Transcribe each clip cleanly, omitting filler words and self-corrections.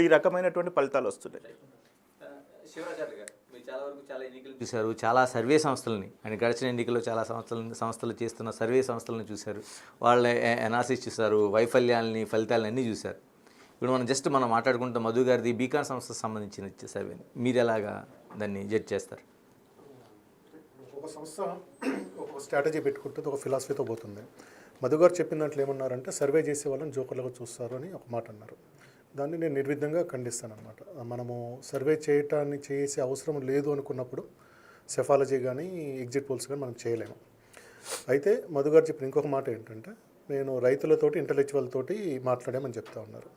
ఇప్పుడు ఈ రకమైనటువంటి ఫలితాలు వస్తున్నాయి. శివరాచార్య గారు మీరు చాలా వరకు చాలా ఎన్నికలు చూశారు, చాలా సర్వే సంస్థలని ఆయన గడిచిన ఎన్నికల్లో చాలా సంస్థలు చేస్తున్న సర్వే సంస్థలను చూశారు, వాళ్ళ అనాలిసిస్ చూశారు, వైఫల్యాలని ఫలితాలని అన్నీ చూశారు. ఇప్పుడు మనం మాట్లాడుకుంటాం మధు గారిది బీకాన్ సంస్థకు సంబంధించిన సర్వేని మీరు ఎలాగా దాన్ని జడ్జ్ చేస్తారు? ఒక సంస్థ ఒక స్ట్రాటజీ పెట్టుకుంటుంది, ఒక ఫిలాసఫీతో పోతుంది. మధు గారు చెప్పిన దాంట్లో ఏమన్నారంటే సర్వే చేసే వాళ్ళని జోకర్లుగా చూస్తారు అని ఒక మాట అన్నారు. దాన్ని నేను నిర్విధంగా ఖండిస్తాను అనమాట. మనము సర్వే చేసే అవసరం లేదు అనుకున్నప్పుడు సెఫాలజీ కానీ ఎగ్జిట్ పోల్స్ కానీ మనం చేయలేము. అయితే మధు గారు చెప్పిన ఇంకొక మాట ఏంటంటే నేను రైతులతోటి ఇంటలెక్చువల్ తోటి మాట్లాడామని చెప్తా ఉన్నారు.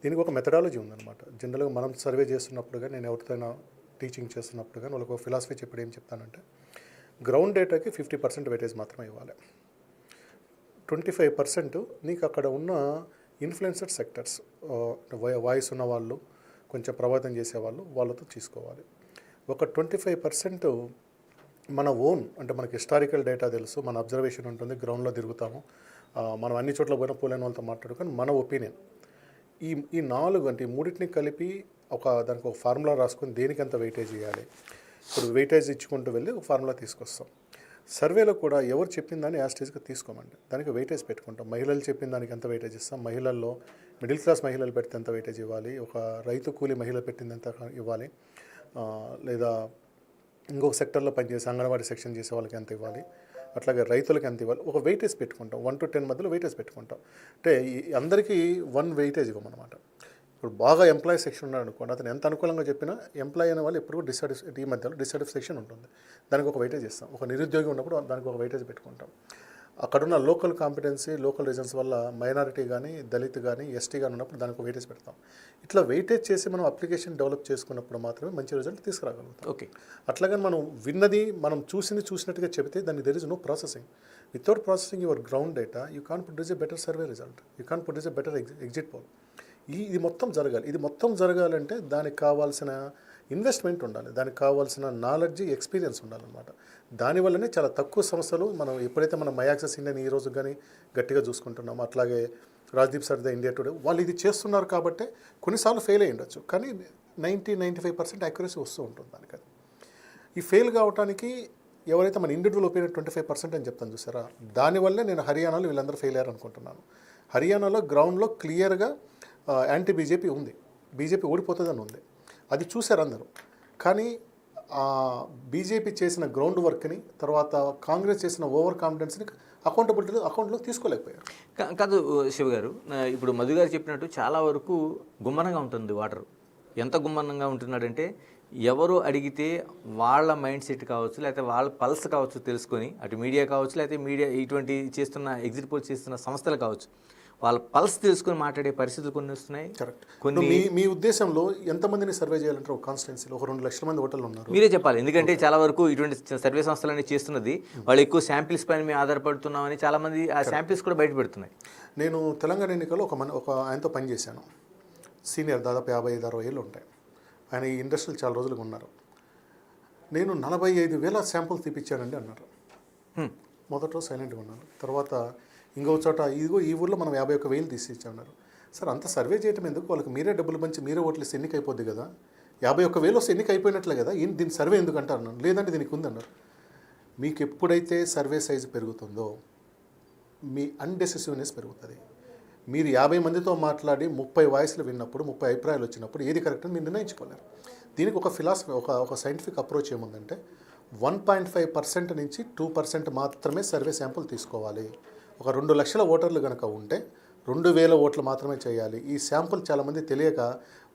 దీనికి ఒక మెథడాలజీ ఉందన్నమాట. జనరల్గా మనం సర్వే చేస్తున్నప్పుడు కానీ నేను ఎవరితోనైనా టీచింగ్ చేస్తున్నప్పుడు కానీ వాళ్ళకి ఒక ఫిలాసఫీ చెప్పడం ఏం చెప్తానంటే గ్రౌండ్ డేటాకి 50% వెయిటేజ్ మాత్రమే ఇవ్వాలి. 25% నీకు అక్కడ ఉన్న ఇన్ఫ్లుయెన్సర్ సెక్టర్స్, వాయిస్ ఉన్న వాళ్ళు, కొంచెం ప్రభావితం చేసేవాళ్ళు, వాళ్ళతో తీసుకోవాలి. ఒక 25% మన ఓన్, అంటే మనకి హిస్టారికల్ డేటా తెలుసు, మన అబ్జర్వేషన్ ఉంటుంది, గ్రౌండ్లో తిరుగుతాము, మనం అన్ని చోట్ల పోయిన పోలేని వాళ్ళతో మాట్లాడుకొని మన ఒపీనియన్, ఈ 4 అంటే ఈ మూడింటిని కలిపి దానికి ఒక ఫార్ములా రాసుకొని దేనికి ఎంత వెయిటేజ్ ఇవ్వాలి. ఇప్పుడు వెయిటేజ్ ఇచ్చుకుంటూ వెళ్ళి ఒక ఫార్ములా తీసుకొస్తాం. సర్వేలో కూడా ఎవరు చెప్పిన దాన్ని యాస్టేజ్గా తీసుకోమండి, దానికి వెయిటేజ్ పెట్టుకుంటాం. మహిళలు చెప్పిన దానికి ఎంత వెయిటేజ్ ఇస్తాం, మహిళల్లో మిడిల్ క్లాస్ మహిళలు పెడితే ఎంత వెయిటేజ్ ఇవ్వాలి, ఒక రైతు కూలి మహిళ పెట్టింది ఎంత ఇవ్వాలి, లేదా ఇంకొక సెక్టర్లో పనిచేసే అంగన్వాడీ సెక్షన్ చేసే వాళ్ళకి ఎంత ఇవ్వాలి, అట్లాగే రైతులకు ఎంత ఇవ్వాలి, ఒక వెయిటేజ్ పెట్టుకుంటాం. 1 to 10 మధ్యలో వెయిటేజ్ పెట్టుకుంటాం. అంటే అందరికీ 1 వెయిటేజ్ ఇవ్వమన్నమాట. ఇప్పుడు బాగా ఎంప్లాయీ సెక్షన్ ఉన్నాడు అనుకోండి, అతను ఎంత అనుకూలంగా చెప్పినా ఎంప్లాయీ అనే వాళ్ళు ఎప్పుడు ఈ మధ్యలో డిసాటిస్ఫాక్షన్ ఉంటుంది, దానికి ఒక వెయిటేజ్ ఇస్తాం. ఒక నిరుద్యోగి ఉన్నప్పుడు దానికి ఒక వెయిటేజ్ పెట్టుకుంటాం. అక్కడున్న లోకల్ కాంపిటెన్సీ, లోకల్ రీజన్స్ వల్ల మైనారిటీ కానీ, దళిత్ కానీ, ఎస్టీ కానీ ఉన్నప్పుడు దానికి ఒక వెయిటేజ్ పెడతాం. ఇట్లా వెయిటేజ్ చేసి మనం అప్లికేషన్ డెవలప్ చేసుకున్నప్పుడు మాత్రమే మంచి రిజల్ట్ తీసుకురాగలుగుతాం. ఓకే, అట్లాగని మనం విన్నది మనం చూసినట్టుగా చెబితే దాన్ని there is no processing. Without processing your ground data you can produce a better survey result, you can produce a better exit poll. ఇది మొత్తం జరగాలి. ఇది మొత్తం జరగాలంటే దానికి కావాల్సిన ఇన్వెస్ట్మెంట్ ఉండాలి, దానికి కావాల్సిన నాలెడ్జ్, ఎక్స్పీరియన్స్ ఉండాలన్నమాట. దానివల్లనే చాలా తక్కువ సంస్థలు మనం ఎప్పుడైతే మనం మై యాక్సెస్ ఇండియాని ఈ రోజు కానీ గట్టిగా చూసుకుంటున్నామో, అట్లాగే రాజ్దీప్ సర్దే ఇండియా టుడే వాళ్ళు ఇది చేస్తున్నారు కాబట్టి కొన్నిసార్లు ఫెయిల్ అయ్యి ఉండొచ్చు, కానీ 90-95% యాక్యురసీ వస్తూ ఉంటుంది దానికి. అది ఈ ఫెయిల్ కావడానికి ఎవరైతే మన ఇండివిజువల్ ఒపీనియన్ 25% అని చెప్తాను చూసారా, దానివల్లే నేను హర్యానాలో వీళ్ళందరూ ఫెయిల్ అయ్యారు అనుకుంటున్నాను. హర్యానాలో గ్రౌండ్లో క్లియర్గా యాంటీ బీజేపీ ఉంది, బీజేపీ ఓడిపోతుందని ఉంది, అది చూశారు అందరూ. కానీ బీజేపీ చేసిన గ్రౌండ్ వర్క్ని, తర్వాత కాంగ్రెస్ చేసిన ఓవర్ కాన్ఫిడెన్స్ని అకౌంట్లో తీసుకోలేకపోయారు. కాదు శివ గారు, ఇప్పుడు మధు గారు చెప్పినట్టు చాలా వరకు గుమ్మనంగా ఉంటుంది వాటర్. ఎంత గుమ్మనంగా ఉంటున్నాడంటే ఎవరు అడిగితే వాళ్ళ మైండ్ సెట్ కావచ్చు, లేకపోతే వాళ్ళ పల్స్ కావచ్చు తెలుసుకొని, అటు మీడియా కావచ్చు, లేకపోతే మీడియా ఇటువంటి చేస్తున్న ఎగ్జిట్ పోల్స్ చేస్తున్న సంస్థలు కావచ్చు, వాళ్ళ పల్స్ తెలుసుకొని మాట్లాడే పరిస్థితులు కొన్ని వస్తున్నాయి. కరెక్ట్. కొన్ని మీ ఉద్దేశంలో ఎంతమందిని సర్వే చేయాలంటే ఒక కాన్స్టిట్యున్సీలో ఒక 2 లక్షల మంది ఓటర్లు ఉన్నారు, మీరే చెప్పాలి. ఎందుకంటే చాలా వరకు ఇటువంటి సర్వే సంస్థలన్నీ చేస్తున్నది వాళ్ళు ఎక్కువ శాంపిల్స్ పైన మేము ఆధారపడుతున్నామని చాలామంది ఆ శాంపిల్స్ కూడా బయట పెడుతున్నాయి. నేను తెలంగాణ ఎన్నికల్లో ఒక ఆయనతో పనిచేశాను, సీనియర్, దాదాపు 55-60 ఏళ్ళు ఉంటాయి ఆయన. ఈ ఇండస్ట్రీలో చాలా రోజులుగా ఉన్నారు. నేను 45,000 శాంపుల్స్ తీపిచ్చానండి అన్నారు. మొదట సైలెంట్గా ఉన్నారు. తర్వాత ఇంకో చోట ఇదిగో ఈ ఊళ్ళో మనం 51,000 తీసిచ్చామన్నారు. సార్ అంత సర్వే చేయటం ఎందుకు, వాళ్ళకి మీరే డబ్బులు పంచి మీరే ఓట్లు ఇస్తే ఎన్నిక అయిపోద్ది కదా, 51,000 వస్తే ఎన్నిక అయిపోయినట్లే కదా, దీని సర్వే ఎందుకు అంటారు. లేదంటే దీనికి ఉందన్నారు. మీకు ఎప్పుడైతే సర్వే సైజు పెరుగుతుందో మీ అన్డెసిసివ్నెస్ పెరుగుతుంది. మీరు 50 మందితో మాట్లాడి 30 వాయిస్లు విన్నప్పుడు, 30 అభిప్రాయాలు వచ్చినప్పుడు ఏది కరెక్ట్ అని మీరు నిర్ణయించుకోలేరు. దీనికి ఒక ఫిలాసఫీ, ఒక సైంటిఫిక్ అప్రోచ్ ఏముందంటే 1.5% నుంచి 2% మాత్రమే సర్వే శాంపుల్ తీసుకోవాలి. ఒక 2 లక్షల ఓటర్లు కనుక ఉంటే 2,000 ఓట్లు మాత్రమే చేయాలి. ఈ శాంపుల్ చాలామంది తెలియక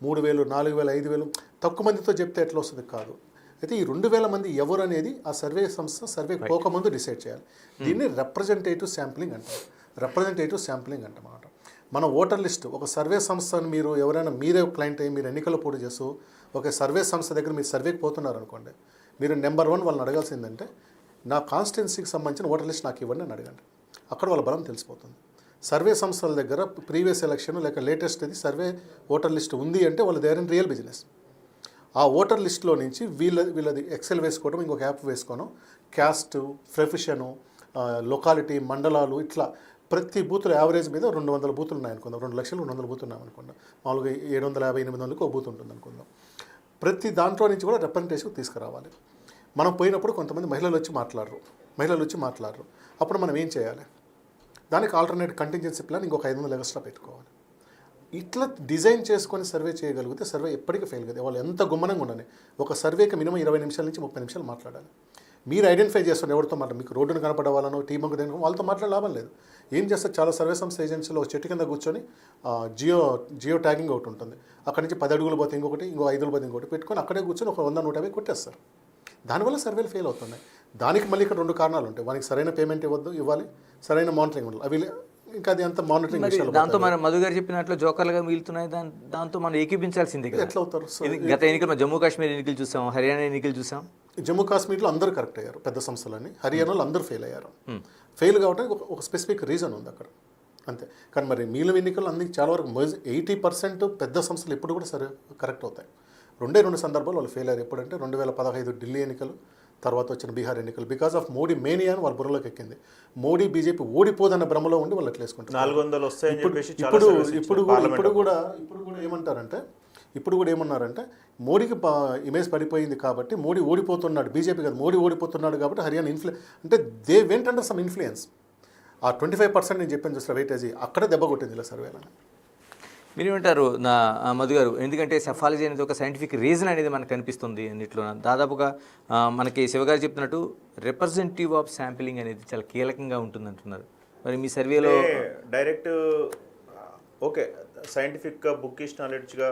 3,000, 4,000, 5,000 తక్కువ మందితో చెప్తే ఎట్లా వస్తుంది కాదు. అయితే ఈ 2,000 మంది ఎవరు అనేది ఆ సర్వే సంస్థ సర్వే పోకముందు డిసైడ్ చేయాలి. దీన్ని రిప్రజెంటేటివ్ శాంప్లింగ్ అంటారు. రిప్రజెంటేటివ్ శాంప్లింగ్ అంటమాట. మన ఓటర్ లిస్ట్ ఒక సర్వే సంస్థను మీరు ఎవరైనా మీరే క్లయింట్ అయ్యి మీరు ఎన్నికల్లో పోటీ చేస్తూ ఒక సర్వే సంస్థ దగ్గర మీరు సర్వేకి పోతున్నారు అనుకోండి, మీరు నెంబర్ 1 వాళ్ళని అడగాల్సిందంటే నా కాన్స్టిట్యున్సీకి సంబంధించిన ఓటర్ లిస్ట్ నాకు ఇవ్వండి అని అడగండి. అక్కడ వాళ్ళ బలం తెలిసిపోతుంది. సర్వే సంస్థల దగ్గర ప్రీవియస్ ఎలక్షన్ లేక లేటెస్ట్ అది సర్వే ఓటర్ లిస్ట్ ఉంది అంటే వాళ్ళు దేర్ ఇన్ రియల్ బిజినెస్. ఆ ఓటర్ లిస్ట్లో నుంచి వీళ్ళది ఎక్సెల్ వేసుకోవడం, ఇంకొక యాప్ వేసుకోవడం, క్యాస్ట్, ప్రొఫెషను, లొకాలిటీ, మండలాలు, ఇట్లా ప్రతి బూతులు యావరేజ్ మీద 200 బూతులు ఉన్నాయి అనుకుందాం, 2 లక్షలు 200 బూతులు ఉన్నాయి అనుకుందాం, మామూలుగా 750 800 ఒక బూత్ ఉంటుంది అనుకుందాం. ప్రతి దాంట్లో నుంచి కూడా రిప్రజెంటేషన్ తీసుకురావాలి. మనం పోయినప్పుడు కొంతమంది మహిళలు వచ్చి మాట్లాడరు. అప్పుడు మనం ఏం చేయాలి? దానికి ఆల్టర్నేట్ కంటింజెన్సీ ప్లాన్ ఇంకొక 500 ఎక్స్ట్రా పెట్టుకోవాలి. ఇట్లా డిజైన్ చేసుకొని సర్వే చేయగలిగితే సర్వే ఎప్పటికీ ఫెయిల్ కదా. వాళ్ళు ఎంత గుమ్మనంగా ఉండని ఒక సర్వేకి మినిమం 20 నిమిషాల నుంచి 30 నిమిషాలు మాట్లాడాలి. మీరు ఐడెంటిఫై చేస్తున్నారు ఎవరితో మాట్లాడాలి. మీకు రోడ్డును కనపడే వాళ్ళనో టీంకు దేనికో వాళ్ళతో మాట్లాడే లాభం లేదు. ఏం చేస్తారు, చాలా సర్వే సంస్థ ఏజెన్సీలో చెట్టు కింద కూర్చొని జియో ట్యాగింగ్ ఒకటి ఉంటుంది, అక్కడి నుంచి 10 అడుగులు పోతే ఇంకొకటి, ఇంకో 5 పోతే ఇంకొకటి పెట్టుకొని అక్కడే కూర్చొని ఒక 100 150 కొట్టేస్తారు. దానివల్ల సర్వేలు ఫెయిల్ అవుతున్నాయి. దానికి మళ్ళీ ఇక్కడ 2 కారణాలు ఉంటాయి. వానికి సరైన పేమెంట్ ఇవ్వాలి, సరైన మానిటరింగ్ ఉండాలి. అవి ఇంకా అది అంత మానిటరింగ్ విషయాలు దాంతో మన మధు గారు చెప్పినట్లు జోకర్లుగా మిగులుతున్నాయి. దాంతో మనం ఏకీపించాల్సిందే కదా. ఎట్లా అవుతారు? గత ఎన్నికలు మనం జమ్మూ కాశ్మీర్ ఎన్నికలు చూసాం, హర్యానా ఎన్నికలు చూసాం. జమ్మూ కాశ్మీర్లో అందరూ కరెక్ట్ అయ్యారు, పెద్ద సంస్థలన్నీ. హర్యానాలో అందరూ ఫెయిల్ అయ్యారు. ఫెయిల్ కావడానికి ఒక స్పెసిఫిక్ రీజన్ ఉంది అక్కడ, అంతే. కానీ మరి మిగిలిన ఎన్నికలు అందుకు చాలా వరకు 80% పెద్ద సంస్థలు ఇప్పుడు కూడా సరే కరెక్ట్ అవుతాయి. 2 సందర్భాలు వాళ్ళు ఫెయిల్ అయ్యారు. ఎప్పుడంటే 2015 ఢిల్లీ ఎన్నికలు, తర్వాత వచ్చిన బీహార్ ఎన్నికలు. బికాస్ ఆఫ్ మోడీ మేనియా అని వాళ్ళ బుర్రలోకి ఎక్కింది. మోడీ బీజేపీ ఓడిపోదన్న భ్రమలో ఉండి వాళ్ళు అట్లా వేసుకుంటారు. 400 వస్తాయని చెప్పేసి ఇప్పుడు కూడా ఏమన్నారంటే మోడీకి ఇమేజ్ పడిపోయింది కాబట్టి మోడీ ఓడిపోతున్నాడు, బీజేపీ కాదు మోడీ ఓడిపోతున్నాడు కాబట్టి హర్యానా అంటే they went under some influence. ఆ 25% నేను చెప్పాను చూసిన వెయిటేజీ అక్కడే దెబ్బ కొట్టింది ఇలా సర్వేలను. మీరేమంటారు మధు గారు? ఎందుకంటే సెఫాలజీ అనేది ఒక సైంటిఫిక్ రీజన్ అనేది మనకు కనిపిస్తుంది అన్నిట్లో. దాదాపుగా మనకి శివగారు చెప్తున్నట్టు రిప్రజెంటేటివ్ ఆఫ్ శాంపిలింగ్ అనేది చాలా కీలకంగా ఉంటుంది అంటున్నారు. మరి మీ సర్వేలో డైరెక్ట్ ఓకే సైంటిఫిక్గా బుక్కిష్ నాలెడ్జ్గా